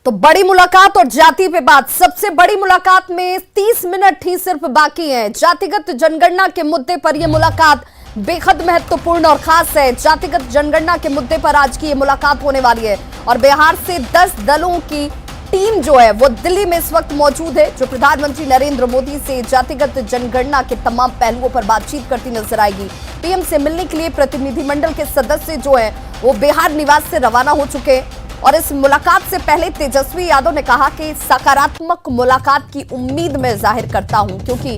तो बड़ी मुलाकात और जाति पे बात। सबसे बड़ी मुलाकात में 30 मिनट ही सिर्फ बाकी हैं। जातिगत जनगणना के मुद्दे पर यह मुलाकात बेहद महत्वपूर्ण और खास है। जातिगत जनगणना के मुद्दे पर आज की ये मुलाकात होने वाली है और बिहार से 10 दलों की टीम जो है वो दिल्ली में इस वक्त मौजूद है, जो प्रधानमंत्री नरेंद्र मोदी से जातिगत जनगणना के तमाम पहलुओं पर बातचीत करती नजर आएगी। पीएम से मिलने के लिए प्रतिनिधिमंडल के सदस्य जो है वो बिहार निवास से रवाना हो चुके हैं और इस मुलाकात से पहले तेजस्वी यादव ने कहा कि सकारात्मक मुलाकात की उम्मीद मैं जाहिर करता हूं, क्योंकि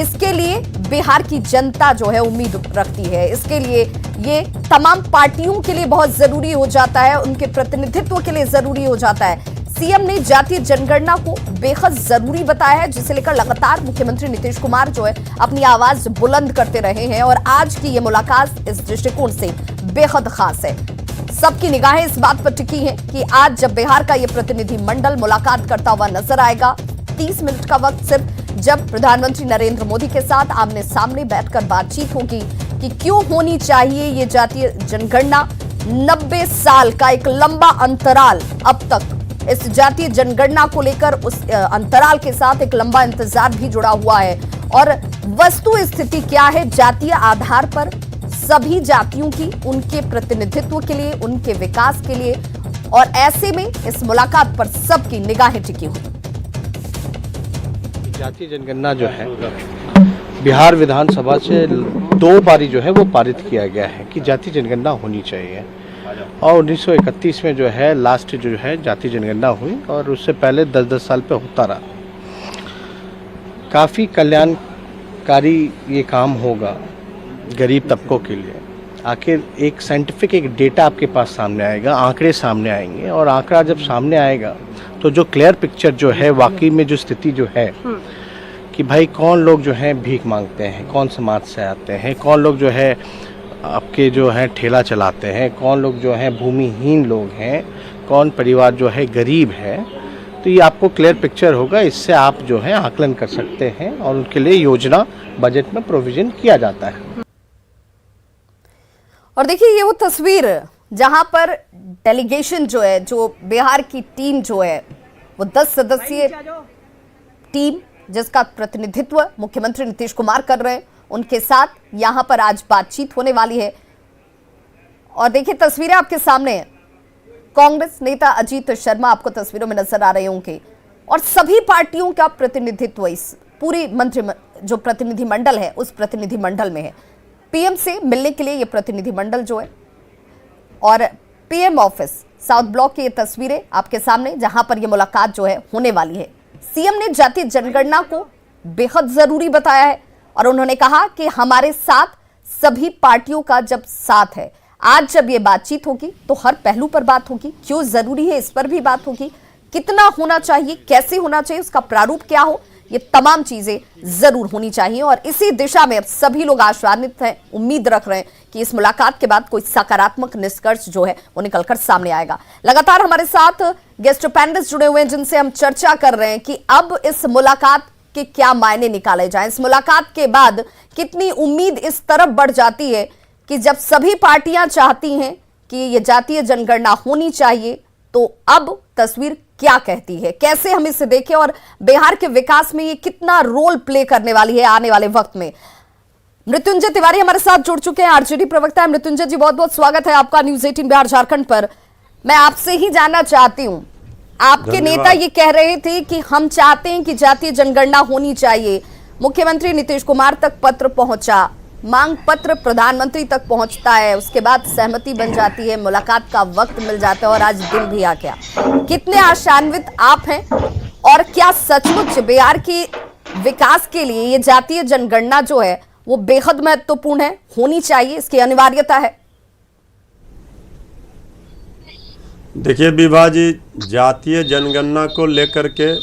इसके लिए बिहार की जनता जो है उम्मीद रखती है। इसके लिए ये तमाम पार्टियों के लिए बहुत जरूरी हो जाता है, उनके प्रतिनिधित्व के लिए जरूरी हो जाता है। सीएम ने जातीय जनगणना को बेहद जरूरी बताया है, जिसे लेकर लगातार मुख्यमंत्री नीतीश कुमार जो है अपनी आवाज बुलंद करते रहे हैं और आज की ये मुलाकात इस दृष्टिकोण से बेहद खास है। सबकी निगाहें इस बात पर टिकी हैं कि आज जब बिहार का ये प्रतिनिधि मंडल मुलाकात करता हुआ नजर आएगा, 30 मिनट का वक्त सिर्फ जब प्रधानमंत्री नरेंद्र मोदी के साथ आमने सामने बैठकर बातचीत होगी कि क्यों होनी चाहिए ये जातीय जनगणना। 90 साल का एक लंबा अंतराल, अब तक इस जातीय जनगणना को लेकर उस अंतराल के साथ एक लंबा इंतजार भी जुड़ा हुआ है और वस्तु स्थिति क्या है जातीय आधार पर सभी जातियों की, उनके प्रतिनिधित्व के लिए, उनके विकास के लिए, और ऐसे में इस मुलाकात पर सबकी निगाहें टिकी हुई। जातीय जनगणना जो है बिहार विधानसभा से 2 बारी जो है वो पारित किया गया है कि जातीय जनगणना होनी चाहिए और 1931 में जो है लास्ट जो है जातीय जनगणना हुई और उससे पहले 10-10 साल पे होता रहा। काफ़ी कल्याणकारी ये काम होगा गरीब तबकों के लिए। आखिर एक साइंटिफिक एक डेटा आपके पास सामने आएगा, आंकड़े सामने आएंगे और आंकड़ा जब सामने आएगा तो जो क्लियर पिक्चर जो है वाकई में जो स्थिति जो है कि भाई कौन लोग जो हैं भीख मांगते हैं, कौन समाज से आते हैं, कौन लोग जो है आपके जो है ठेला चलाते हैं, कौन लोग जो हैं भूमिहीन लोग हैं, कौन परिवार जो है गरीब है, तो ये आपको क्लियर पिक्चर होगा। इससे आप जो है आकलन कर सकते हैं और उनके लिए योजना बजट में प्रोविजन किया जाता है। और देखिए ये वो तस्वीर जहां पर डेलीगेशन जो है, जो बिहार की टीम जो है वो 10 सदस्यीय टीम जिसका प्रतिनिधित्व मुख्यमंत्री नीतीश कुमार कर रहे हैं, उनके साथ यहां पर आज बातचीत होने वाली है। और देखिए तस्वीरें आपके सामने हैं। कांग्रेस नेता अजीत शर्मा आपको तस्वीरों में नजर आ रहे होंगे और सभी पार्टियों का प्रतिनिधित्व इस पूरी जो प्रतिनिधिमंडल है उस प्रतिनिधिमंडल में है। पीएम से मिलने के लिए ये प्रतिनिधिमंडल जो है और पीएम ऑफिस साउथ ब्लॉक की ये तस्वीरें आपके सामने, जहां पर ये मुलाकात जो है होने वाली है। सीएम ने जातीय जनगणना को बेहद जरूरी बताया है और उन्होंने कहा कि हमारे साथ सभी पार्टियों का जब साथ है, आज जब ये बातचीत होगी तो हर पहलू पर बात होगी, क्यों जरूरी है इस पर भी बात होगी, कितना होना चाहिए, कैसे होना चाहिए, उसका प्रारूप क्या हो, ये तमाम चीजें जरूर होनी चाहिए। और इसी दिशा में अब सभी लोग आशान्वित हैं, उम्मीद रख रहे हैं कि इस मुलाकात के बाद कोई सकारात्मक निष्कर्ष जो है वो निकलकर सामने आएगा। लगातार हमारे साथ गेस्ट पैनलिस्ट जुड़े हुए हैं जिनसे हम चर्चा कर रहे हैं कि अब इस मुलाकात के क्या मायने निकाले जाएं। इस मुलाकात के बाद कितनी उम्मीद इस तरफ बढ़ जाती है कि जब सभी पार्टियां चाहती हैं कि ये जातीय जनगणना होनी चाहिए, तो अब तस्वीर क्या कहती है, कैसे हम इसे देखें और बिहार के विकास में ये कितना रोल प्ले करने वाली है आने वाले वक्त में। मृत्युंजय तिवारी हमारे साथ जुड़ चुके हैं, आरजेडी प्रवक्ता है। मृत्युंजय जी, बहुत बहुत स्वागत है आपका न्यूज 18 बिहार झारखंड पर। मैं आपसे ही जानना चाहती हूं, आपके नेता ये कह रहे थे कि हम चाहते हैं कि जातीय जनगणना होनी चाहिए, मुख्यमंत्री नीतीश कुमार तक पत्र पहुंचा, मांग पत्र प्रधानमंत्री तक पहुंचता है, उसके बाद सहमति बन जाती है, मुलाकात का वक्त मिल जाता है और आज दिन भी आ गया। कितने आशान्वित आप हैं और क्या सचमुच बिहार की विकास के लिए ये जातीय जनगणना जो है वो बेहद महत्वपूर्ण है, होनी चाहिए, इसकी अनिवार्यता है? देखिए विभा जी, जातीय जनगणना को लेकर के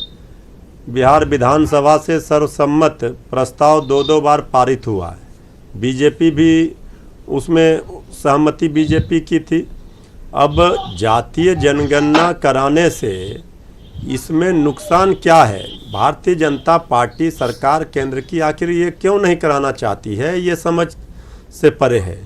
बिहार विधानसभा से सर्वसम्मत प्रस्ताव 2 बार पारित हुआ है। बीजेपी भी उसमें सहमति बीजेपी की थी। अब जातीय जनगणना कराने से इसमें नुकसान क्या है? भारतीय जनता पार्टी सरकार केंद्र की आखिर ये क्यों नहीं कराना चाहती है, ये समझ से परे है।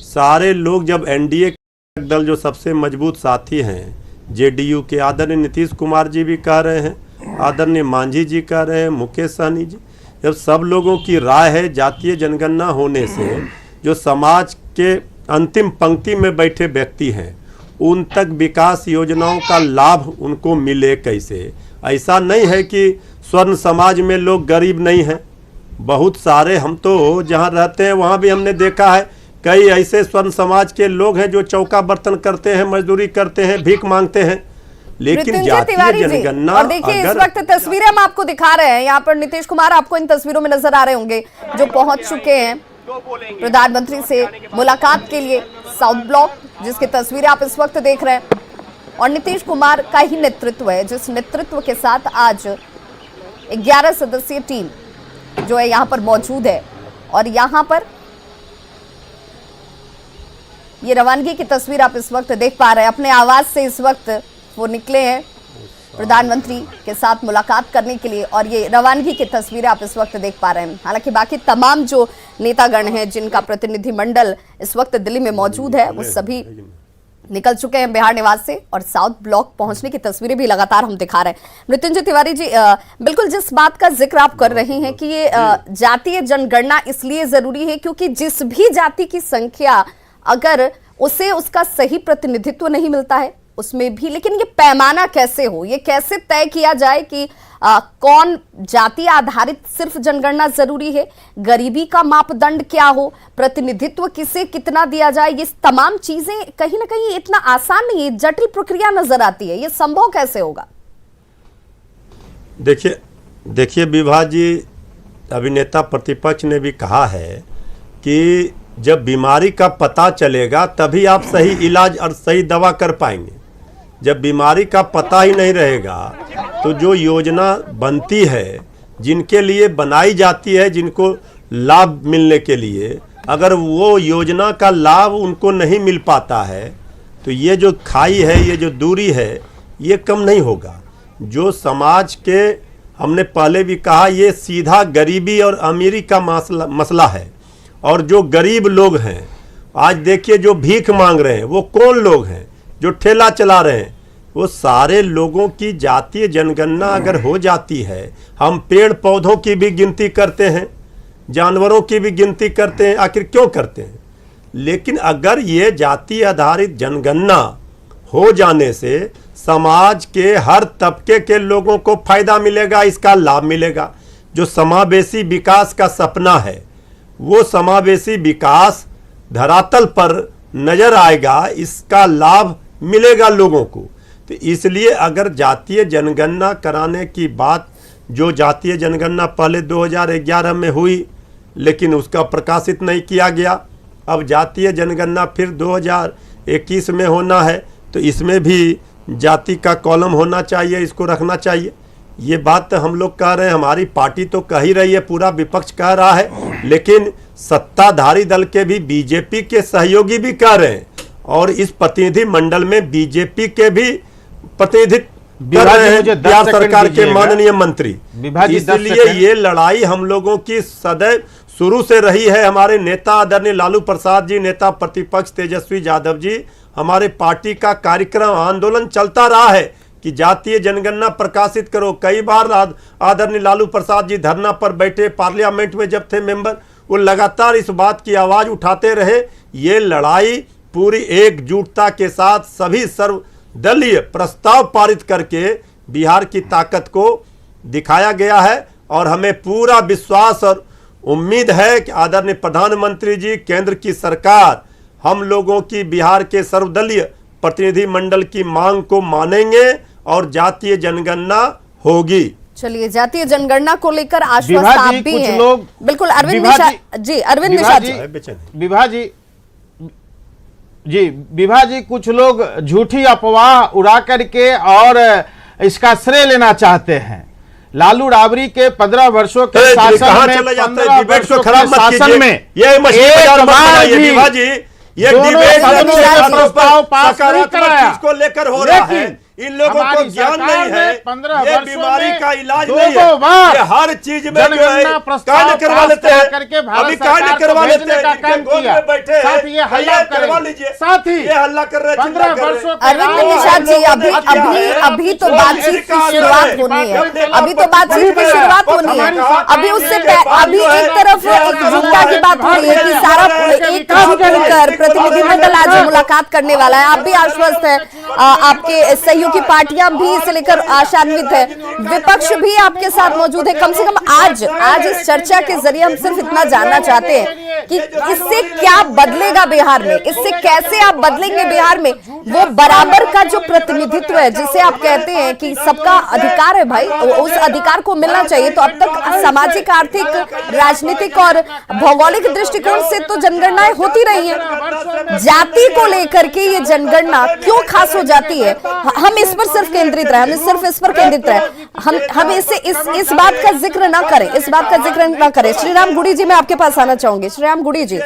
सारे लोग जब एनडीए दल जो सबसे मजबूत साथी हैं जेडीयू के आदरणीय नीतीश कुमार जी भी कह रहे हैं, आदरणीय मांझी जी कह रहे हैं, मुकेश सहनी जी, जब सब लोगों की राय है जातीय जनगणना होने से जो समाज के अंतिम पंक्ति में बैठे व्यक्ति हैं उन तक विकास योजनाओं का लाभ उनको मिले कैसे। ऐसा नहीं है कि स्वर्ण समाज में लोग गरीब नहीं हैं, बहुत सारे, हम तो जहाँ रहते हैं वहाँ भी हमने देखा है कई ऐसे स्वर्ण समाज के लोग हैं जो चौका बर्तन करते हैं, मजदूरी करते हैं, भीख मांगते हैं। लेकिन जातीय जनगणना, और देखिए इस वक्त तस्वीरें हम आपको दिखा रहे हैं, यहाँ पर नीतीश कुमार आपको इन तस्वीरों में नजर आ रहे होंगे जो पहुंच चुके हैं प्रधानमंत्री से मुलाकात के लिए साउथ ब्लॉक, जिसकी तस्वीरें आप इस वक्त देख रहे हैं। और नीतीश कुमार का ही नेतृत्व है, जिस नेतृत्व के साथ आज 11 सदस्यीय टीम जो है यहाँ पर मौजूद है। और यहाँ पर ये रवानगी की तस्वीर आप इस वक्त देख पा रहे हैं। अपने आवास से इस वक्त वो निकले हैं प्रधानमंत्री के साथ मुलाकात करने के लिए, और ये रवानगी की तस्वीरें आप इस वक्त देख पा रहे हैं। हालांकि बाकी तमाम जो नेतागण हैं जिनका प्रतिनिधिमंडल इस वक्त दिल्ली में मौजूद है वो सभी निकल चुके हैं बिहार निवास से, और साउथ ब्लॉक पहुंचने की तस्वीरें भी लगातार हम दिखा रहे हैं। मृत्युंजय तिवारी जी, बिल्कुल जिस बात का जिक्र आप कर रहे हैं कि ये जातीय जनगणना इसलिए जरूरी है क्योंकि जिस भी जाति की संख्या अगर उसे उसका सही प्रतिनिधित्व नहीं मिलता है उसमें भी, लेकिन ये पैमाना कैसे हो, ये कैसे तय किया जाए कि कौन जाति आधारित सिर्फ जनगणना जरूरी है, गरीबी का मापदंड क्या हो, प्रतिनिधित्व किसे कितना दिया जाए, ये तमाम चीजें कहीं ना कहीं इतना आसान नहीं है, जटिल प्रक्रिया नजर आती है, ये संभव कैसे होगा? देखिए विभा जी, अभिनेता प्रतिपक्ष ने भी कहा है कि जब बीमारी का पता चलेगा तभी आप सही इलाज और सही दवा कर पाएंगे। जब बीमारी का पता ही नहीं रहेगा तो जो योजना बनती है, जिनके लिए बनाई जाती है, जिनको लाभ मिलने के लिए, अगर वो योजना का लाभ उनको नहीं मिल पाता है तो ये जो खाई है, ये जो दूरी है, ये कम नहीं होगा। जो समाज के, हमने पहले भी कहा, ये सीधा गरीबी और अमीरी का मसला है। और जो गरीब लोग हैं, आज देखिए जो भीख मांग रहे हैं वो कौन लोग हैं? जो ठेला चला रहे हैं, वो सारे लोगों की जातीय जनगणना अगर हो जाती है, हम पेड़ पौधों की भी गिनती करते हैं, जानवरों की भी गिनती करते हैं, आखिर क्यों करते हैं? लेकिन अगर ये जाति आधारित जनगणना हो जाने से समाज के हर तबके के लोगों को फायदा मिलेगा, इसका लाभ मिलेगा। जो समावेशी विकास का सपना है वो समावेशी विकास धरातल पर नजर आएगा, इसका लाभ मिलेगा लोगों को। तो इसलिए अगर जातीय जनगणना कराने की बात, जो जातीय जनगणना पहले 2011 में हुई लेकिन उसका प्रकाशित नहीं किया गया, अब जातीय जनगणना फिर 2021 में होना है, तो इसमें भी जाति का कॉलम होना चाहिए, इसको रखना चाहिए। ये बात तो हम लोग कह रहे हैं, हमारी पार्टी तो कह ही रही है, पूरा विपक्ष कह रहा है, लेकिन सत्ताधारी दल के भी बीजेपी के सहयोगी भी कह रहे हैं, और इस प्रतिनिधि मंडल में बीजेपी के भी प्रतिनिधित्व कर रहे हैं, बिहार सरकार के माननीय मंत्री। इसलिए ये लड़ाई हम लोगों की सदैव शुरू से रही है। हमारे नेता आदरणीय लालू प्रसाद जी, नेता प्रतिपक्ष तेजस्वी यादव जी, हमारे पार्टी का कार्यक्रम आंदोलन चलता रहा है कि जातीय जनगणना प्रकाशित करो। कई बार आदरणीय लालू प्रसाद जी धरना पर बैठे, पार्लियामेंट में जब थे मेंबर, वो लगातार इस बात की आवाज उठाते रहे। ये लड़ाई पूरी एकजुटता के साथ सभी सर्वदलीय प्रस्ताव पारित करके बिहार की ताकत को दिखाया गया है, और हमें पूरा विश्वास और उम्मीद है कि आदरणीय प्रधानमंत्री जी, केंद्र की सरकार हम लोगों की, बिहार के सर्वदलीय प्रतिनिधि मंडल की मांग को मानेंगे और जातीय जनगणना होगी। चलिए, जातीय जनगणना को लेकर आश्वस्त आप भी हैं। बिल्कुल, अरविंद मिश्रा जी, विभा जी, कुछ लोग झूठी अफवाह उड़ा करके और इसका श्रेय लेना चाहते हैं। लालू राबड़ी के 15 वर्षों के शासन में, 15 वर्षों के शासन में ये प्रस्ताव पास नहीं कराया, लेकर हो रहा है। इन लोगों को हमारी ज्ञान सरकार नहीं है, ने 15 ये वर्षों बीमारी में का इलाज दो नहीं है, बार ये हर चीज में जो है जनगणना प्रस्ताव कांड करवा लेते पास हैं, करके भारत अभी कांड सरकार को करवा लेते भेजने हैं, का जिनके काम गोद किया। में बैठे हैं, साथ ही ये हल्ला ये करवा करेंगे। लीजिए, साथ ही ये हल्ला कर रहे हैं, 15 चिल्ला कर रहे वर्षों हैं। के अरविंद बाद निषाद जी, अभी लोगों ने अभी किया है, अभी तो वो बातचीत की अधिकार शुरुआत है, होनी है, अपने अभी तो बातचीत की शुरुआत होनी है। अभी उससे अभी एक तरफ एकजुटता की बात हो रही है कि सारा एकजुट होकर प्रतिनिधिमंडल आज मुलाकात करने वाला है। आप भी आश्वस्त है, आपके सहयोगी पार्टियां भी इसे लेकर आशान्वित है, विपक्ष भी आपके साथ मौजूद है। कम से कम आज इस चर्चा के जरिए हम सिर्फ इतना जानना चाहते हैं कि इससे क्या बदलेगा बिहार में, इससे कैसे आप बदलेंगे बिहार में वो बराबर का जो प्रतिनिधित्व है, जिसे आप कहते हैं कि सबका अधिकार है भाई, उस अधिकार को मिलना चाहिए। तो अब तक सामाजिक, आर्थिक, राजनीतिक और भौगोलिक दृष्टिकोण से तो जनगणनाएं होती रही हैं, जाति को लेकर के ये जनगणना क्यों खास हो जाती है? हम इस पर सिर्फ केंद्रित रहे, हम सिर्फ इस पर केंद्रित रहे, हम इसे इस बात का जिक्र ना करें, इस बात का जिक्र ना करें। श्रीराम गुड़ी जी, मैं आपके पास आना चाहूंगी। श्रीराम गुड़ी जी,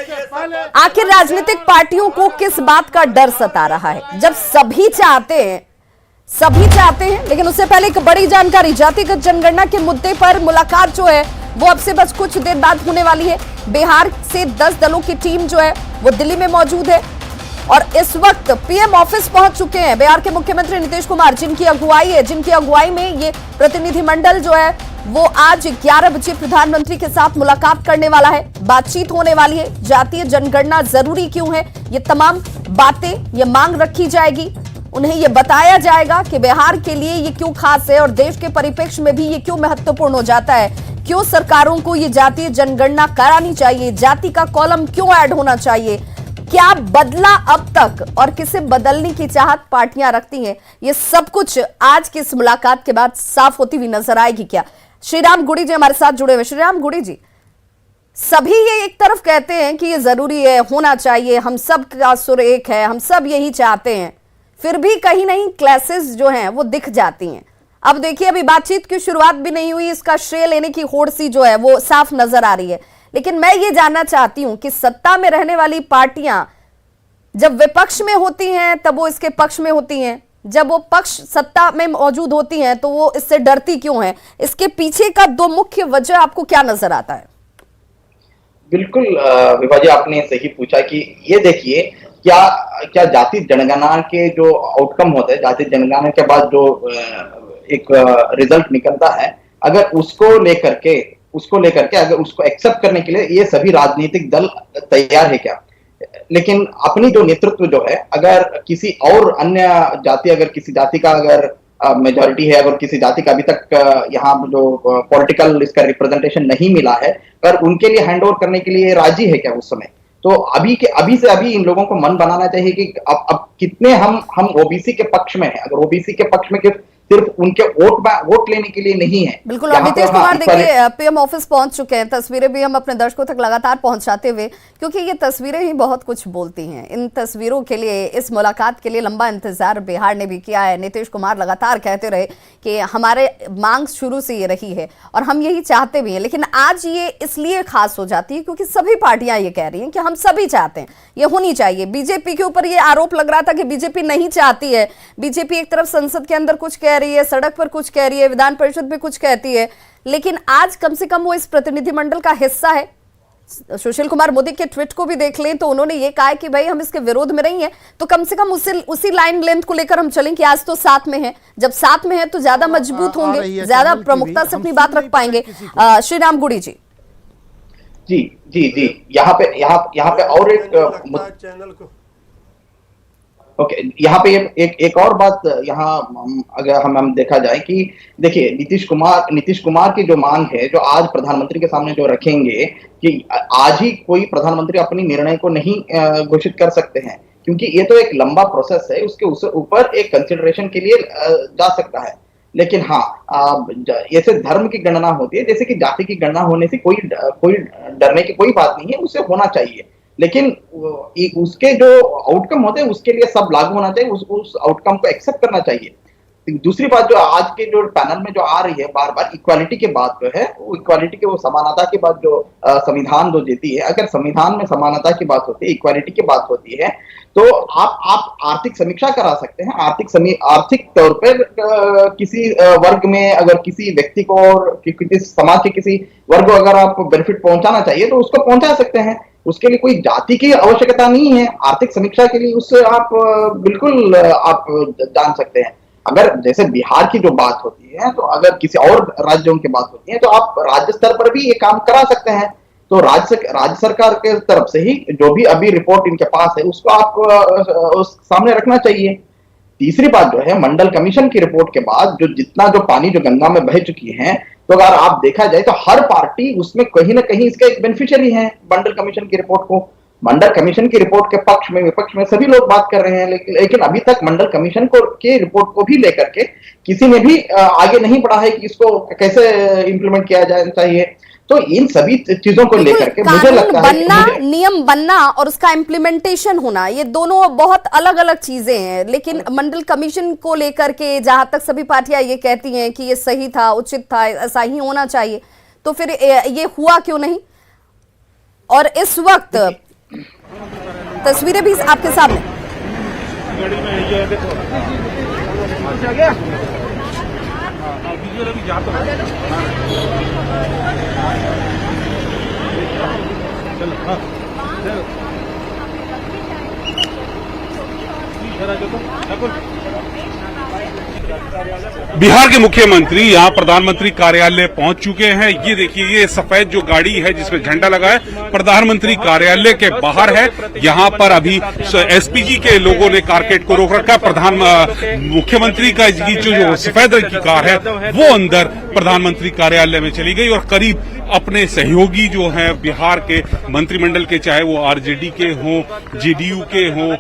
आखिर राजनीतिक पार्टियों को किस बात का डर सता रहा है जब सभी चाहते हैं, लेकिन उससे पहले एक बड़ी जानकारी, जातिगत जनगणना के मुद्दे पर मुलाकात जो है वो अब से बस कुछ देर बाद होने वाली है। बिहार से 10 दलों की टीम जो है वो दिल्ली में मौजूद है और इस वक्त पीएम ऑफिस पहुंच चुके हैं बिहार के मुख्यमंत्री नीतीश कुमार, जिनकी अगुवाई में ये प्रतिनिधिमंडल जो है वो आज 11 बजे प्रधानमंत्री के साथ मुलाकात करने वाला है, बातचीत होने वाली है। जातीय जनगणना जरूरी क्यों है, ये तमाम बातें, ये मांग रखी जाएगी, उन्हें ये बताया जाएगा कि बिहार के लिए ये क्यों खास है और देश के परिप्रेक्ष्य में भी ये क्यों महत्वपूर्ण हो जाता है, क्यों सरकारों को ये जातीय जनगणना करानी चाहिए, जाति का कॉलम क्यों ऐड होना चाहिए, क्या बदला अब तक और किसे बदलने की चाहत पार्टियां रखती हैं, ये सब कुछ आज की इस मुलाकात के बाद साफ होती हुई नजर आएगी क्या? श्रीराम गुड़ी जी हमारे साथ जुड़े हुए। श्रीराम गुड़ी जी, सभी ये एक तरफ कहते हैं कि ये जरूरी है, होना चाहिए, हम सब का सुर एक है, हम सब यही चाहते हैं, फिर भी कहीं नहीं क्लैसेस जो हैं वो दिख जाती हैं। अब देखिए, अभी बातचीत की शुरुआत भी नहीं हुई, इसका श्रेय लेने की होड़ सी जो है वो साफ नजर आ रही है। लेकिन मैं ये जानना चाहती हूं कि सत्ता में रहने वाली पार्टियां जब विपक्ष में होती हैं तब वो इसके पक्ष में होती हैं, जब वो पक्ष सत्ता में मौजूद होती हैं तो वो इससे डरती क्यों है? इसके पीछे का दो मुख्य वजह आपको क्या नजर आता है? बिल्कुल विभा जी, आपने सही पूछा कि ये देखिए, क्या जाति जनगणना के जो आउटकम होते हैं, जाति जनगणना के बाद जो एक रिजल्ट निकलता है, अगर उसको लेकर के अगर उसको एक्सेप्ट करने के लिए ये सभी राजनीतिक दल तैयार है क्या? लेकिन अपनी जो नेतृत्व जो है, अगर किसी और अन्य जाति, अगर किसी जाति का अगर मेजॉरिटी है, अगर किसी जाति का अभी तक यहाँ जो पॉलिटिकल इसका रिप्रेजेंटेशन नहीं मिला है, पर उनके लिए हैंड ओवर करने के लिए राजी है क्या उस समय? तो अभी से इन लोगों को मन बनाना चाहिए कि अब कितने हम ओबीसी के पक्ष में हैं। अगर ओबीसी के पक्ष में सिर्फ उनके वोट लेने के लिए नहीं है। बिल्कुल, नीतीश कुमार देखिए पीएम ऑफिस पहुंच चुके हैं, तस्वीरें भी हम अपने दर्शकों तक लगातार पहुंचाते हुए, क्योंकि ये तस्वीरें ही बहुत कुछ बोलती हैं। इन तस्वीरों के लिए, इस मुलाकात के लिए लंबा इंतजार बिहार ने भी किया है। नीतीश कुमार लगातार कहते रहे कि हमारे मांग शुरू से ये रही है और हम यही चाहते भी हैं, लेकिन आज ये इसलिए खास हो जाती है क्योंकि सभी पार्टियां ये कह रही हैं कि हम सभी चाहते हैं, ये होनी चाहिए। बीजेपी के ऊपर ये आरोप लग रहा था कि बीजेपी नहीं चाहती है, बीजेपी एक तरफ संसद के अंदर कुछ कह रही है, सड़क पर कुछ कह रही है, विधान परिषद में कुछ कहती है, लेकिन आज कम से कम वो इस प्रतिनिधिमंडल का हिस्सा है। सुशील कुमार मोदी के ट्वीट को भी देख लें तो उन्होंने ये कहा कि भाई हम इसके विरोध में नहीं है, तो कम से कम उसी लाइन लेंथ को लेकर हम चलें कि आज तो साथ में है, जब साथ में है तो ज्यादा मजबूत होंगे, ज्यादा प्रमुखता से अपनी बात रख पाएंगे। श्रीराम गुड़ी जी। जी यहाँ पे और एक चैनल को यहाँ पे एक और बात, यहाँ अगर हम देखा जाए कि देखिए नीतीश कुमार की जो मांग है, जो आज प्रधानमंत्री के सामने जो रखेंगे, कि आज ही कोई प्रधानमंत्री अपनी निर्णय को नहीं घोषित कर सकते हैं, क्योंकि ये तो एक लंबा प्रोसेस है, उसके ऊपर एक कंसिडरेशन के लिए जा सकता है। लेकिन हाँ, जैसे धर्म की गणना होती है, जैसे कि जाति की गणना होने से कोई डरने की कोई बात नहीं है, उससे होना चाहिए। लेकिन उसके जो आउटकम होते हैं उसके लिए सब लागू होना चाहिए, उस आउटकम को एक्सेप्ट करना चाहिए। दूसरी बात जो आज के जो पैनल में जो आ रही है बार बार इक्वालिटी की बात जो है, वो इक्वालिटी के वो समानता की बात जो संविधान जो देती है, अगर संविधान में समानता की बात होती है, इक्वालिटी की बात होती है, तो आप आर्थिक समीक्षा करा सकते हैं। आर्थिक तौर पर किसी वर्ग में अगर किसी व्यक्ति को और किसी समाज के किसी वर्ग को अगर आप बेनिफिट पहुंचाना चाहिए तो उसको पहुंचा सकते हैं। उसके लिए कोई जाति की आवश्यकता नहीं है। आर्थिक समीक्षा के लिए उससे आप बिल्कुल आप जान सकते हैं। अगर जैसे बिहार की जो बात होती है, तो अगर किसी और राज्यों की बात होती है, तो आप राज्य स्तर पर भी ये काम करा सकते हैं। तो राज्य सरकार के तरफ से ही जो भी अभी रिपोर्ट इनके पास है उसको आप उस सामने रखना चाहिए। तीसरी बात जो है, मंडल कमीशन की रिपोर्ट के बाद जो जितना जो पानी जो गंगा में बह चुकी है, तो अगर आप देखा जाए तो हर पार्टी उसमें कहीं ना कहीं इसका एक बेनिफिशियरी है। मंडल कमीशन की रिपोर्ट को, मंडल कमीशन की रिपोर्ट के पक्ष में विपक्ष में सभी लोग बात कर रहे हैं, लेकिन अभी तक मंडल कमीशन को के रिपोर्ट को भी लेकर के किसी ने भी आगे नहीं बढ़ा है कि इसको कैसे इंप्लीमेंट किया जाना चाहिए। तो इन सभी चीजों को लेकर के मुझे लगता है बनना, नियम बनना और उसका इम्प्लीमेंटेशन होना, ये दोनों बहुत अलग अलग चीजें हैं। लेकिन मंडल कमीशन को लेकर के जहां तक सभी पार्टियां ये कहती हैं कि ये सही था, उचित था, ऐसा ही होना चाहिए, तो फिर ये हुआ क्यों नहीं? और इस वक्त तस्वीरें भी आपके सामने। बिहार के मुख्यमंत्री यहाँ प्रधानमंत्री कार्यालय पहुंच चुके हैं। ये देखिए, ये सफेद जो गाड़ी है जिसमें झंडा लगा है, प्रधानमंत्री कार्यालय के बाहर है। यहाँ पर अभी एसपीजी के लोगों ने कारकेट को रोक रखा। मुख्यमंत्री का जो सफेद रंग की कार है वो अंदर प्रधानमंत्री कार्यालय में चली गई और करीब अपने सहयोगी जो हैं बिहार के मंत्रिमंडल के, चाहे वो आरजेडी के हों, जेडीयू के हों,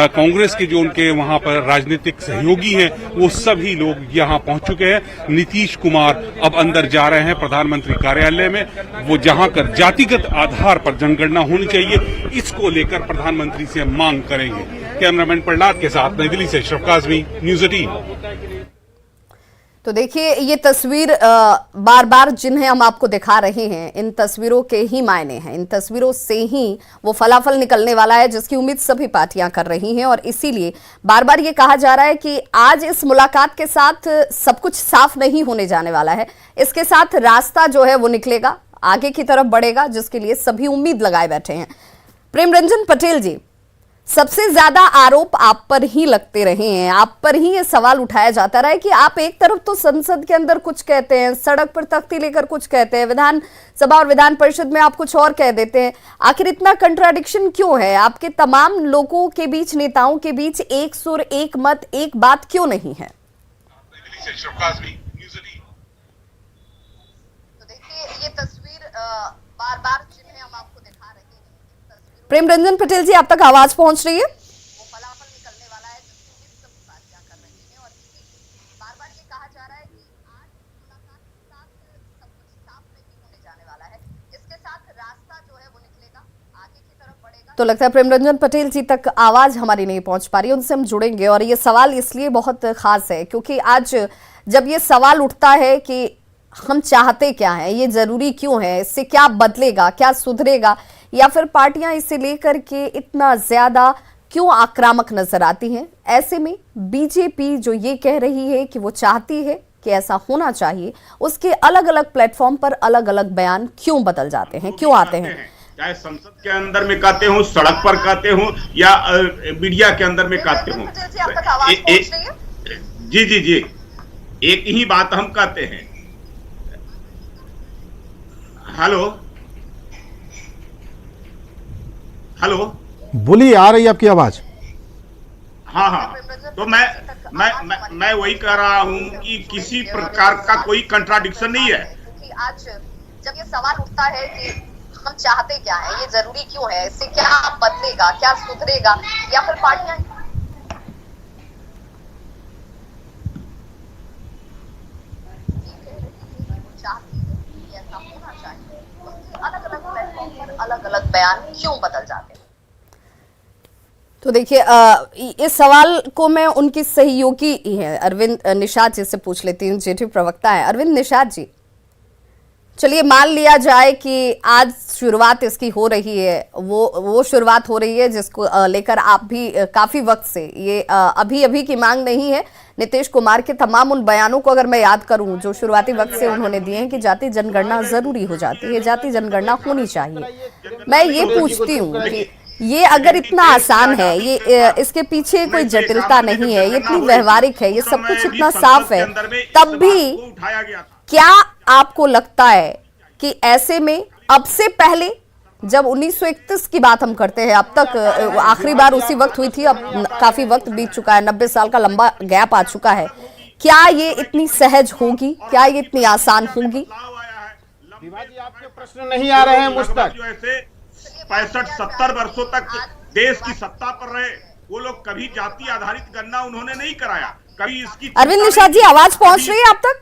कांग्रेस के जो उनके वहां पर राजनीतिक सहयोगी हैं, वो सभी लोग यहाँ पहुंच चुके हैं। नीतीश कुमार अब अंदर जा रहे हैं प्रधानमंत्री कार्यालय में। वो जहां कर जातिगत आधार पर जनगणना होनी चाहिए, इसको लेकर प्रधानमंत्री से मांग करेंगे। कैमरामैन प्रहलाद के साथ नई दिल्ली से अशरफ काज़मी, न्यूज़ 18। तो देखिए, ये तस्वीर बार बार जिन्हें हम आपको दिखा रहे हैं, इन तस्वीरों के ही मायने हैं। इन तस्वीरों से ही वो फलाफल निकलने वाला है जिसकी उम्मीद सभी पार्टियां कर रही हैं। और इसीलिए बार बार ये कहा जा रहा है कि आज इस मुलाकात के साथ सब कुछ साफ नहीं होने जाने वाला है। इसके साथ रास्ता जो है वो निकलेगा, आगे की तरफ बढ़ेगा, जिसके लिए सभी उम्मीद लगाए बैठे हैं। प्रेमरंजन पटेल जी, सबसे ज्यादा आरोप आप पर ही लगते रहे हैं, आप पर ही ये सवाल उठाया जाता रहा है कि आप एक तरफ तो संसद के अंदर कुछ कहते हैं, सड़क पर तख्ती लेकर कुछ कहते हैं, विधान सभा और विधान परिषद में आप कुछ और कह देते हैं। आखिर इतना कंट्राडिक्शन क्यों है? आपके तमाम लोगों के बीच, नेताओं के बीच एक सुर, एक मत, एक बात क्यों नहीं है? तो देखिए, ये तस्वीर बार बार जिन्हें हम आपको दिखा रहे हैं, प्रेमरंजन पटेल जी, आप तक आवाज पहुंच रही है? वो फलाफल निकलने वाला है जिसकी उम्मीद सभी पार्टियां कर रही हैं। और इसीलिए बार बार ये कहा जा रहा है कि आज मुलाकात के साथ सब कुछ साफ नहीं होने जाने वाला है। इसके साथ रास्ता जो है वो निकलेगा, आगे की तरफ बढ़ेगा। तो लगता है प्रेमरंजन पटेल जी तक आवाज हमारी नहीं पहुंच पा रही है, उनसे हम जुड़ेंगे। और ये सवाल इसलिए बहुत खास है क्योंकि आज जब ये सवाल उठता है कि हम चाहते क्या है, ये जरूरी क्यों है, इससे क्या बदलेगा, क्या सुधरेगा, या फिर पार्टियां इसे लेकर के इतना ज्यादा क्यों आक्रामक नजर आती हैं, ऐसे में बीजेपी जो ये कह रही है कि वो चाहती है कि ऐसा होना चाहिए, उसके अलग अलग प्लेटफॉर्म पर अलग अलग बयान क्यों बदल जाते हैं, क्यों आते हैं? चाहे संसद के अंदर में कहते हो, सड़क पर कहते हो, या मीडिया के अंदर में कहते हो। जी जी जी, एक ही बात हम कहते हैं। हेलो हेलो, बोलिए, आ रही है आपकी आवाज। हाँ हाँ, तो मैं वही कह रहा हूँ कि किसी प्रकार का कोई कंट्राडिक्शन नहीं है। कि आज जब ये सवाल उठता है कि हम चाहते क्या है, ये जरूरी क्यों है, इससे क्या बदलेगा, क्या सुधरेगा, या फिर पार्टियां अलग अलग प्लेटफॉर्म पर अलग अलग बयान क्यों बदल जाते हैं? तो देखिए इस सवाल को मैं उनकी सहयोगी ही है अरविंद निषाद जी से पूछ लेती हूँ, जेडीयू प्रवक्ता है अरविंद निषाद जी। चलिए मान लिया जाए कि आज शुरुआत इसकी हो रही है, वो शुरुआत हो रही है जिसको लेकर आप भी काफी वक्त से ये अभी की मांग नहीं है। नीतीश कुमार के तमाम उन बयानों को अगर मैं याद करूं जो शुरुआती वक्त से उन्होंने दिए हैं कि जाति जनगणना जरूरी हो जाती है, जाति जनगणना होनी चाहिए। मैं ये पूछती हूँ कि ये अगर इतना आसान है, ये इसके पीछे कोई जटिलता नहीं है, ये इतनी व्यवहारिक है, ये सब कुछ इतना साफ है, तब भी क्या आपको लगता है कि ऐसे में अब से पहले जब 1931 की बात हम करते हैं, अब तक आखिरी बार उसी वक्त हुई थी, अब काफी वक्त बीत चुका है, 90 साल का लंबा गैप आ चुका है, क्या ये इतनी सहज होगी, क्या ये इतनी आसान होगी? आपके प्रश्न नहीं आ रहे हैं मुझ तक। 65-70 वर्षों तक देश की सत्ता पर रहे वो लोग, कभी जाति आधारित गणना उन्होंने नहीं कराया, कभी इसकी। अरविंद निषाद जी आवाज पहुंच रही है आप तक?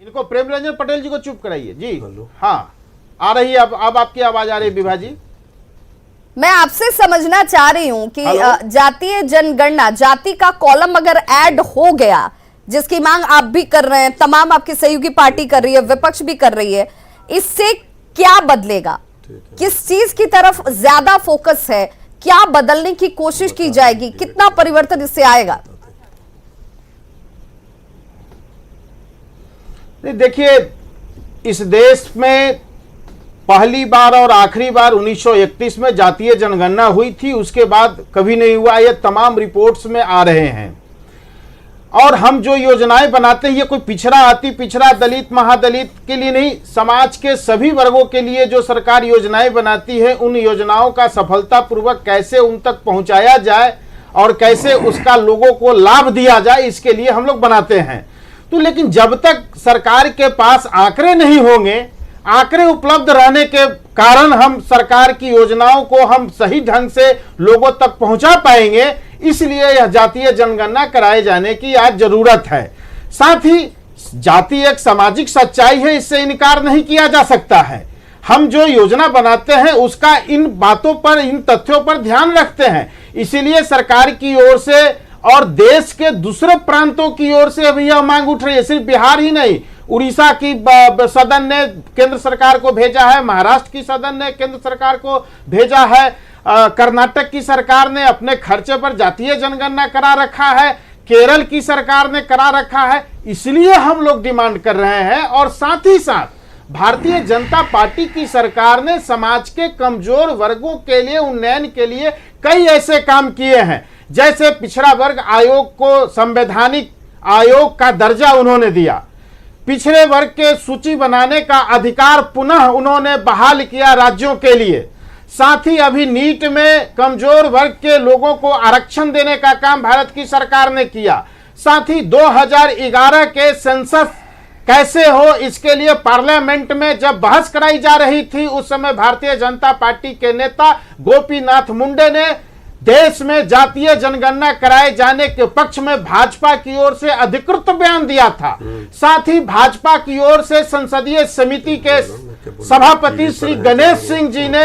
इनको प्रेम रंजन पटेल जी को चुप कराइए जी। हाँ आ रही है, अब आपकी आवाज आ रही है विभा जी। मैं आपसे समझना चाह रही हूं कि जातीय जनगणना, जाति का कॉलम अगर ऐड हो गया, जिसकी मांग आप भी कर रहे हैं, तमाम आपकी सहयोगी पार्टी कर रही है, विपक्ष भी कर रही है, इससे क्या बदलेगा? किस चीज की तरफ ज्यादा फोकस है? क्या बदलने की कोशिश की जाएगी? कितना परिवर्तन इससे आएगा? देखिए, इस देश में पहली बार और आखिरी बार 1931 में जातीय जनगणना हुई थी, उसके बाद कभी नहीं हुआ। ये तमाम रिपोर्ट्स में आ रहे हैं। और हम जो योजनाएं बनाते हैं, ये कोई पिछड़ा, अति पिछड़ा, दलित, महादलित के लिए नहीं, समाज के सभी वर्गों के लिए जो सरकार योजनाएं बनाती है, उन योजनाओं का सफलतापूर्वक कैसे उन तक पहुंचाया जाए और कैसे उसका लोगों को लाभ दिया जाए, इसके लिए हम लोग बनाते हैं। तो लेकिन जब तक सरकार के पास आंकड़े नहीं होंगे, आंकड़े उपलब्ध रहने के कारण हम सरकार की योजनाओं को हम सही ढंग से लोगों तक पहुंचा पाएंगे। इसलिए यह जातीय जनगणना कराए जाने की आज जरूरत है। साथ ही जाति एक सामाजिक सच्चाई है, इससे इनकार नहीं किया जा सकता है। हम जो योजना बनाते हैं उसका इन बातों पर, इन तथ्यों पर ध्यान रखते हैं। इसीलिए सरकार की ओर से और देश के दूसरे प्रांतों की ओर से अभी यह मांग उठ रही है। सिर्फ बिहार ही नहीं, उड़ीसा की सदन ने केंद्र सरकार को भेजा है, महाराष्ट्र की सदन ने केंद्र सरकार को भेजा है, कर्नाटक की सरकार ने अपने खर्चे पर जातीय जनगणना करा रखा है, केरल की सरकार ने करा रखा है। इसलिए हम लोग डिमांड कर रहे हैं। और साथ ही साथ भारतीय जनता पार्टी की सरकार ने समाज के कमजोर वर्गों के लिए, उन्नयन के लिए कई ऐसे काम किए हैं, जैसे पिछड़ा वर्ग आयोग को संवैधानिक आयोग का दर्जा उन्होंने दिया, पिछड़े वर्ग के सूची बनाने का अधिकार पुनः उन्होंने बहाल किया राज्यों के लिए। साथ ही अभी नीट में कमजोर वर्ग के लोगों को आरक्षण देने का काम भारत की सरकार ने किया। साथ ही 2011 के सेंसस कैसे हो, इसके लिए पार्लियामेंट में जब बहस कराई जा रही थी, उस समय भारतीय जनता पार्टी के नेता गोपीनाथ मुंडे ने देश में जातीय जनगणना कराए जाने के पक्ष में भाजपा की ओर से अधिकृत बयान दिया था। साथ ही भाजपा की ओर से संसदीय समिति के सभापति श्री गणेश सिंह जी ने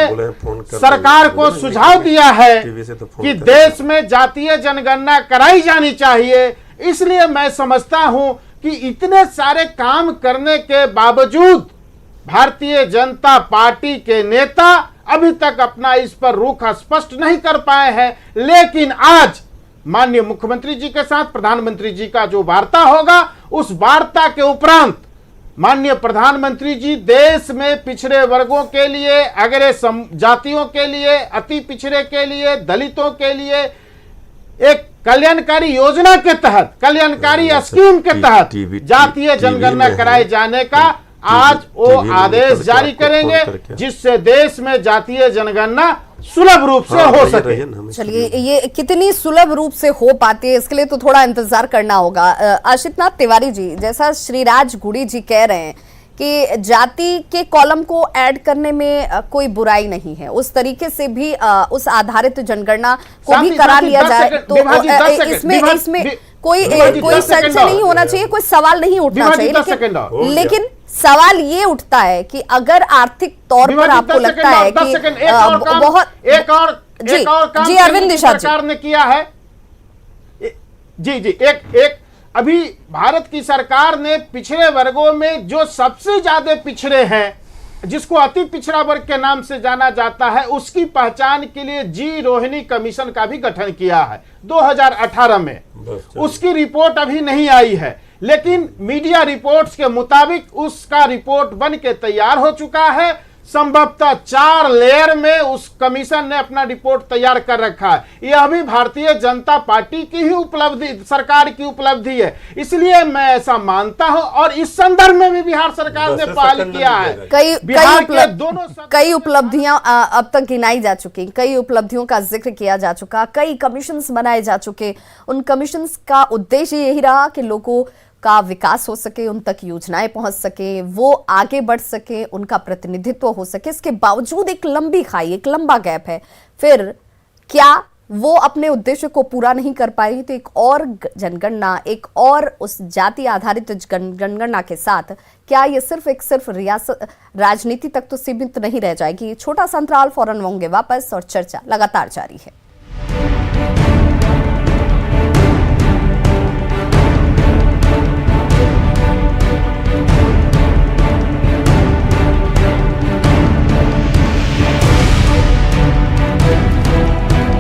सरकार को सुझाव दिया है कि देश में जातीय जनगणना कराई जानी चाहिए। इसलिए मैं समझता हूं कि इतने सारे काम करने के बावजूद भारतीय जनता पार्टी के नेता अभी तक अपना इस पर रुख स्पष्ट नहीं कर पाए हैं। लेकिन आज माननीय मुख्यमंत्री जी के साथ प्रधानमंत्री जी का जो वार्ता होगा, उस वार्ता के उपरांत माननीय प्रधानमंत्री जी देश में पिछड़े वर्गों के लिए, अगड़े जातियों के लिए, अति पिछड़े के लिए, दलितों के लिए एक कल्याणकारी योजना के तहत, कल्याणकारी स्कीम के तहत जातीय जनगणना कराए जाने का आज वो आदेश जारी करेंगे, जिससे देश में जातीय जनगणना सुलभ रूप से हो सके। चलिए, ये कितनी सुलभ रूप से हो पाती है, इसके लिए तो थोड़ा इंतजार करना होगा। आशितनाथ तिवारी जी, जैसा श्रीराज गुड़ी जी कह रहे हैं कि जाति के कॉलम को ऐड करने में कोई बुराई नहीं है, उस तरीके से भी उस आधारित जनगणना को भी करा लिया जाए, तो इसमें कोई संशय नहीं होना चाहिए, कोई सवाल नहीं उठना चाहिए। लेकिन सवाल ये उठता है कि अगर आर्थिक तौर पर आपको लगता है कि जी, एक और काम जी, केंद्र अरविंद की निषाद जी। सरकार ने किया है। जी एक अभी भारत की सरकार ने पिछड़े वर्गों में जो सबसे ज्यादा पिछड़े हैं, जिसको अति पिछड़ा वर्ग के नाम से जाना जाता है, उसकी पहचान के लिए जी रोहिणी कमीशन का भी गठन किया है 2018 में। उसकी रिपोर्ट अभी नहीं आई है, लेकिन मीडिया रिपोर्ट्स के मुताबिक उसका रिपोर्ट बन के तैयार हो चुका है। संभवतः 4 लेयर में उस कमीशन ने अपना रिपोर्ट तैयार कर रखा है। यह भी भारतीय जनता पार्टी की ही उपलब्धि, सरकार की उपलब्धि है, इसलिए मैं ऐसा मानता हूं। और इस संदर्भ में भी बिहार सरकार ने पहल किया है। कई उपलब्धियां अब तक गिनाई जा चुकी, कई उपलब्धियों का जिक्र किया जा चुका, कई कमीशंस बनाए जा चुके। उन कमीशंस का उद्देश्य यही रहा कि लोगों का विकास हो सके, उन तक योजनाएं पहुंच सके, वो आगे बढ़ सके, उनका प्रतिनिधित्व हो सके। इसके बावजूद एक लंबी खाई, एक लंबा गैप है। फिर क्या वो अपने उद्देश्य को पूरा नहीं कर पाई तो एक और जनगणना, एक और उस जाति आधारित जनगणना के साथ क्या ये सिर्फ रियासत राजनीति तक तो सीमित नहीं रह जाएगी? छोटा सा अंतराल, फौरन होंगे वापस और चर्चा लगातार जारी है।